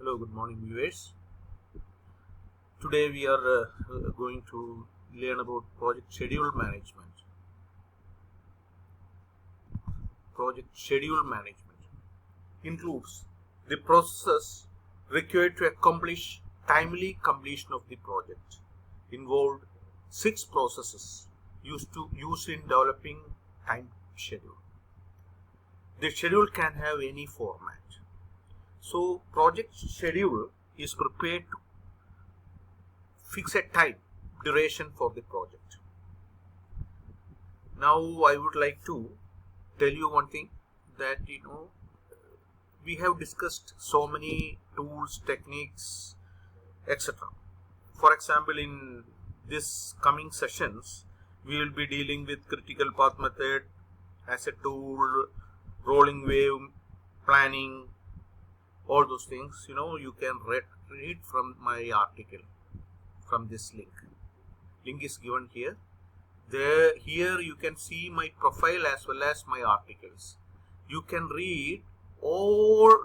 Hello, good morning viewers. Today we are going to learn about project schedule management. Project schedule management includes the processes required to accomplish timely completion of the project. Involved 6 processes used in developing time schedule. The schedule can have any format. So project schedule is prepared to fix a time duration for the project. Now I would like to tell you one thing, that we have discussed so many tools, techniques, etc. For example, in this coming sessions we will be dealing with critical path method as a tool, rolling wave planning, all those things. You can read from my article from this link is given here. Here you can see my profile as well as my articles. You can read all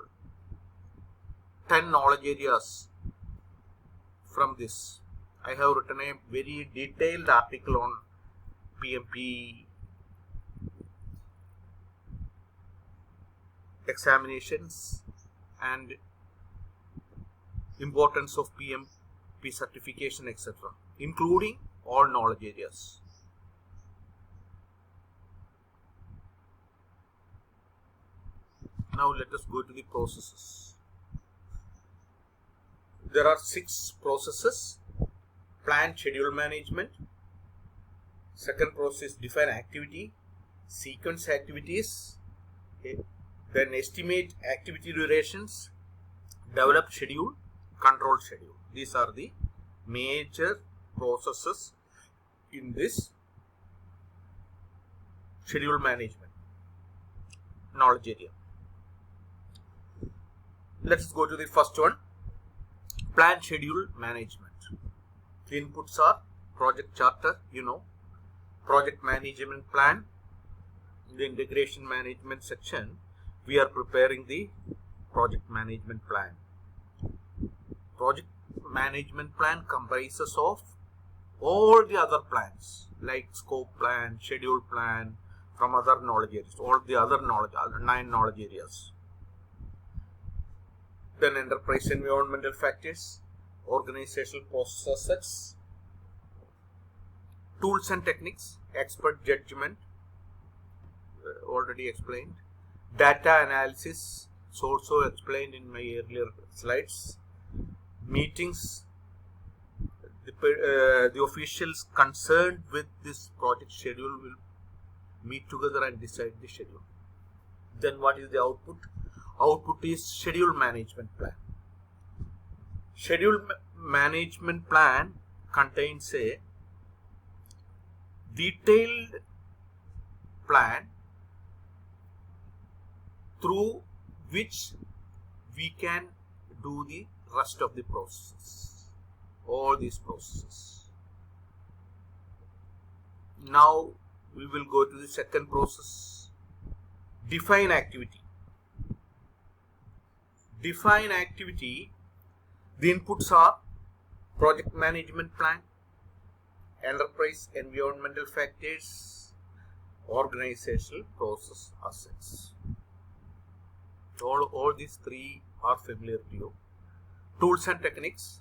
10 knowledge areas from this. I have written a very detailed article on PMP examinations and importance of PMP certification, etc., including all knowledge areas. Now let us go to the processes. There are 6 processes. Plan schedule management. Second process, define activity, sequence activities, then estimate activity durations, develop schedule, control schedule. These are the major processes in this schedule management knowledge area. Let's go to the first one, plan schedule management. The inputs are project charter, project management plan. In the integration management section, we are preparing the project management plan. Project management plan comprises of all the other plans like scope plan, schedule plan from other knowledge areas, all the other 9 knowledge areas. Then enterprise environmental factors, organizational processes, tools and techniques, expert judgment, already explained, data analysis, is also explained in my earlier slides, meetings, the officials concerned with this project schedule will meet together and decide the schedule. Then what is the output? Output is schedule management plan. Schedule management plan contains a detailed plan through which we can do the rest of the processes, all these processes. Now we will go to the second process, define activity. Define activity, the inputs are project management plan, enterprise environmental factors, organizational process assets. All these 3 are familiar to you. Tools and techniques,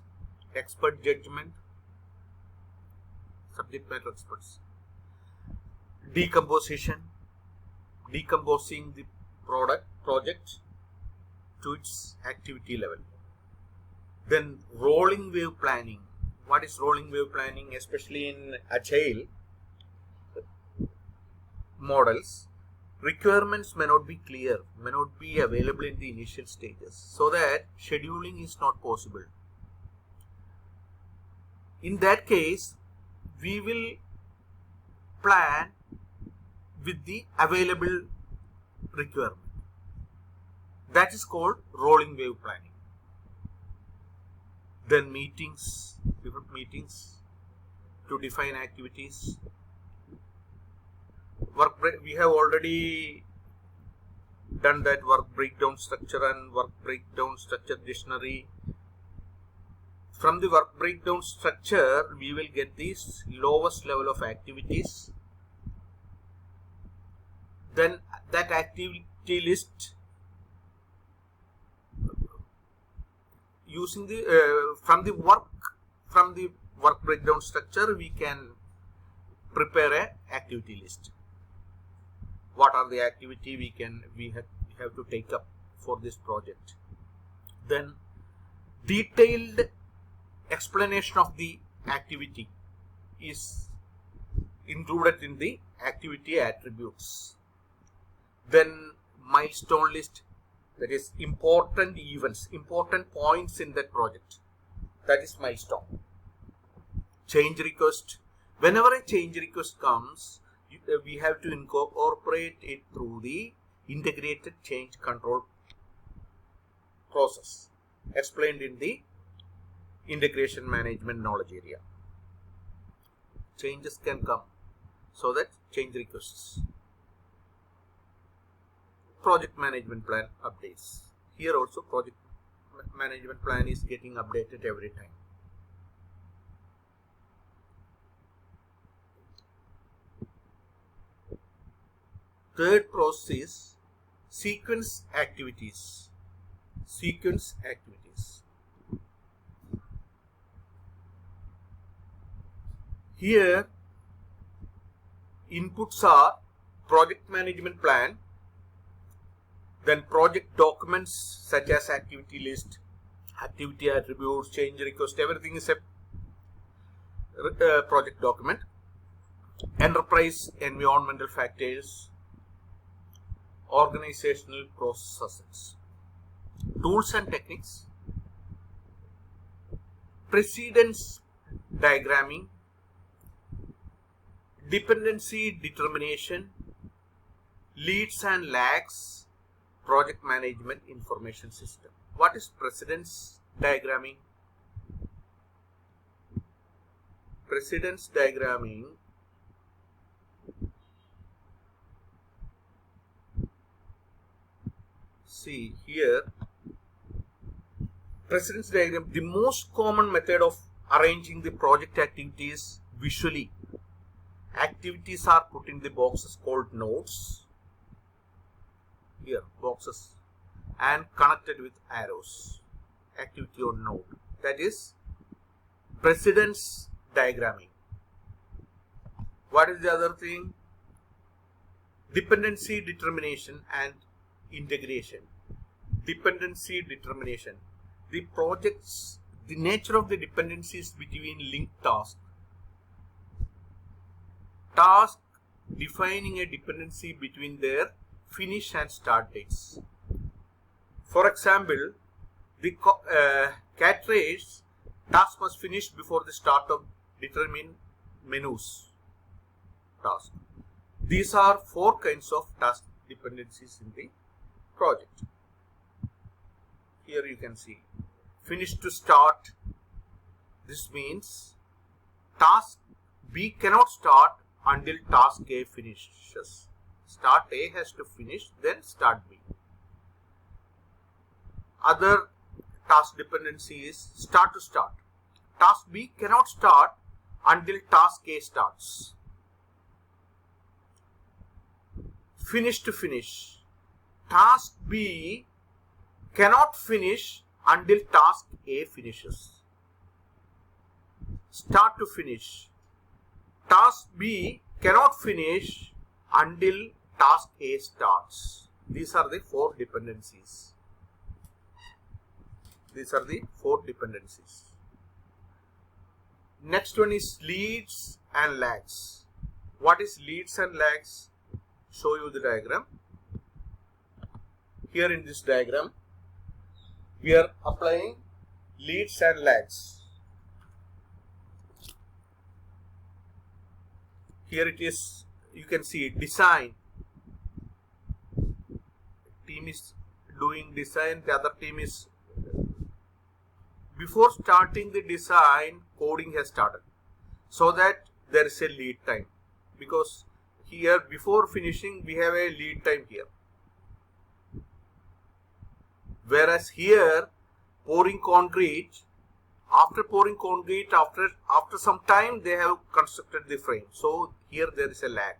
expert judgment, subject matter experts. Decomposition, decomposing the project to its activity level. Then rolling wave planning. What is rolling wave planning? Especially in agile models, requirements may not be clear, may not be available in the initial stages, so that scheduling is not possible. In that case, we will plan with the available requirement. That is called rolling wave planning. Then meetings, different meetings to define activities. We have already done that work breakdown structure and work breakdown structure dictionary. From the work breakdown structure, we will get this lowest level of activities. Then that activity list, using the from the work breakdown structure, we can prepare a activity list. What are the activity we have to take up for this project? Then detailed explanation of the activity is included in the activity attributes. Then milestone list, that is important events, important points in that project, that is milestone. Change request, whenever a change request comes, we have to incorporate it through the integrated change control process explained in the integration management knowledge area. Changes can come, so that change requests. Project management plan updates. Here also project management plan is getting updated every time. Third process is sequence activities. Sequence activities. Here inputs are project management plan, then project documents such as activity list, activity attributes, change request, everything is a project document. Enterprise environmental factors, organizational processes. Tools and techniques, precedence diagramming, dependency determination, leads and lags, project management information system. What is precedence diagramming? Precedence diagramming see here, precedence diagram, the most common method of arranging the project activities visually. Activities are put in the boxes called nodes, here boxes, and connected with arrows. Activity on node, that is precedence diagramming. What is the other thing? Dependency determination and integration. Dependency determination, the projects, the nature of the dependencies between linked tasks. Task defining a dependency between their finish and start dates. For example, the cartridge task must finish before the start of determine menus task. These are 4 kinds of task dependencies in the project. Here you can see finish to start. This means task B cannot start until task A finishes. Start A has to finish, then start B. Other task dependency is start to start. Task B cannot start until task A starts. Finish to finish. Task B cannot finish until task A finishes. Start to finish. Task B cannot finish until task A starts. These are the 4 dependencies. These are the 4 dependencies. Next one is leads and lags. What is leads and lags? Show you the diagram. Here in this diagram, we are applying leads and lags. Here it is, you can see design. Team is doing design, the other team is, before starting the design, coding has started. So that there is a lead time. Because here before finishing we have a lead time here. Whereas here, pouring concrete, after pouring concrete, after some time, they have constructed the frame. So here there is a lag.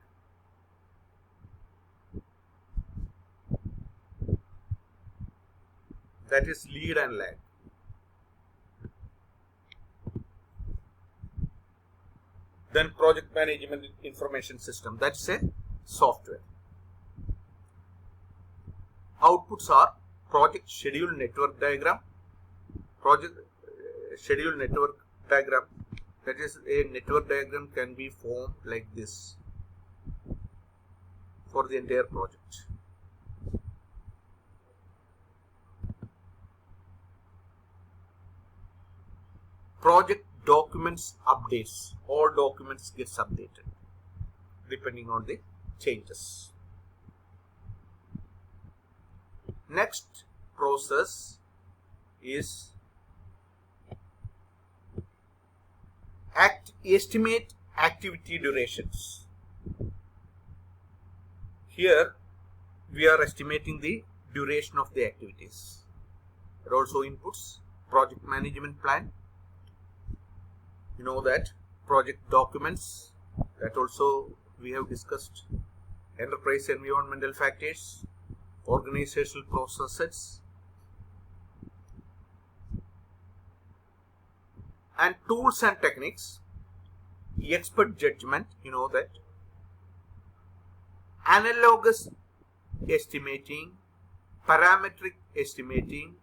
That is lead and lag. Then project management information system, that's a software. Outputs are project schedule network diagram, project schedule network diagram. That is, a network diagram can be formed like this for the entire project. Project documents updates. All documents gets updated depending on the changes. Next process is estimate activity durations. Here we are estimating the duration of the activities. There are also inputs, project management plan. You know that, project documents, that also we have discussed, enterprise environmental factors, organizational processes, and tools and techniques, expert judgment. You know that, analogous estimating, parametric estimating,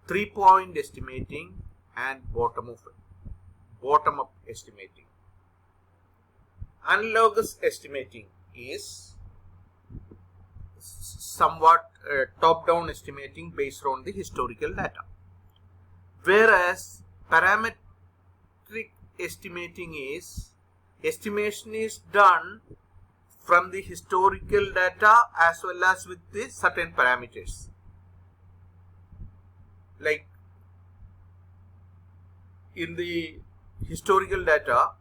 3-point estimating, and bottom-up estimating. Analogous estimating is somewhat top-down estimating based on the historical data, whereas parametric estimating is estimation is done from the historical data as well as with the certain parameters. Like in the historical data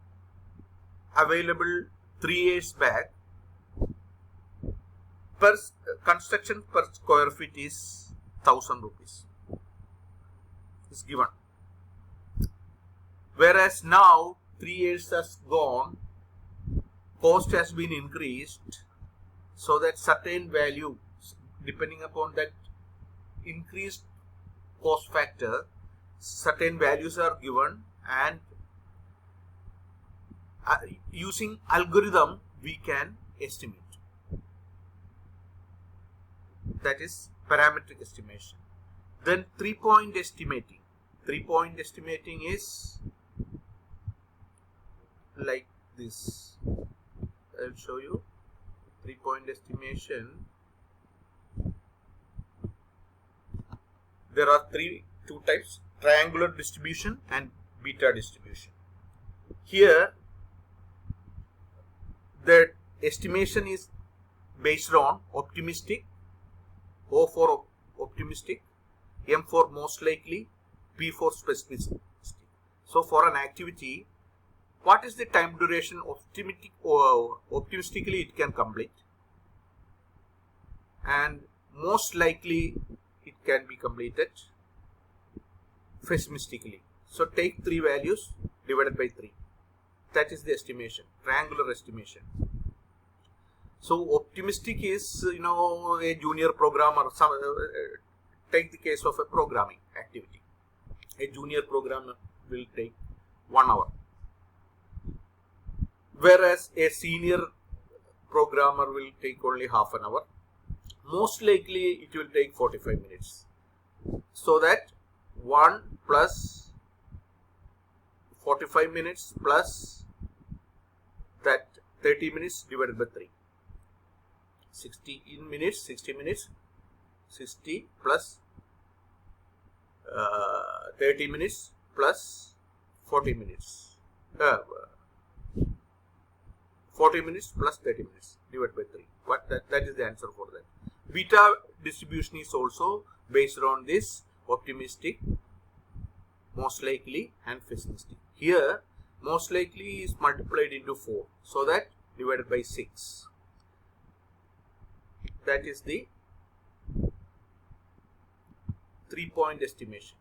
available 3 years back, per construction per square feet is 1000 rupees is given. Whereas now 3 years has gone, cost has been increased, so that certain value, depending upon that increased cost factor, certain values are given, and using algorithm we can estimate. That is parametric estimation. Then 3-point estimating. 3-point estimating is like this. I'll show you 3-point estimation. There are two types: triangular distribution and beta distribution. Here the estimation is based on optimistic, O for optimistic, M for most likely, P for specific. So for an activity, what is the time duration optimistically it can complete, and most likely it can be completed pessimistically. So take 3 values divided by 3. That is the estimation, triangular estimation. So optimistic is, a junior programmer. Take the case of a programming activity. A junior programmer will take 1 hour, whereas a senior programmer will take only half an hour. Most likely it will take 45 minutes. So that 1 plus 45 minutes plus that 30 minutes divided by 3. 60 minutes, 60 plus 30 minutes plus 40 minutes. 40 minutes plus 30 minutes divided by 3. That is the answer for that. Beta distribution is also based on this optimistic, most likely, and pessimistic. Here most likely is multiplied into 4, so that divided by 6. That is the 3-point estimation.